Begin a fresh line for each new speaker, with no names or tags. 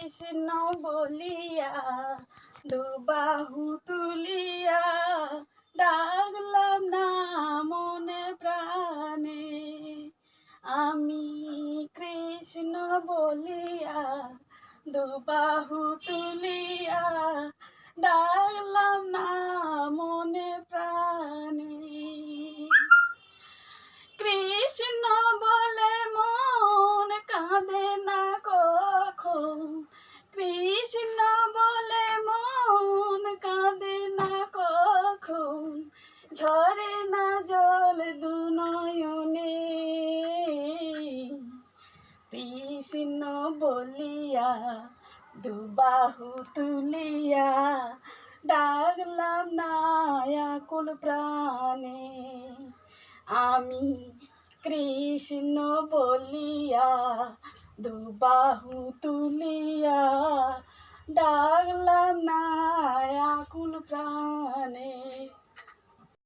কৃষ্ণ বলিয়া দুবাহু তুলিয়া ডাকলাম না মনে প্রাণে। আমি কৃষ্ণ বলিয়া দুবাহু তুলিয়া ডাকলাম না মনে প্রাণে। কৃষ্ণ বলে মন কাঁদে না কখন, কৃষ্ণ বলে মন কাঁদে না কখন, ঝরে না জল দু নয়নে। কৃষ্ণ বলিয়া দুবাহু তুলিয়া ডাকলাম না আকুল প্রাণে। আমি কৃষ্ণ বলিয়া দুবাহু তুলিয়া ডাকলাম না আকুল প্রাণে।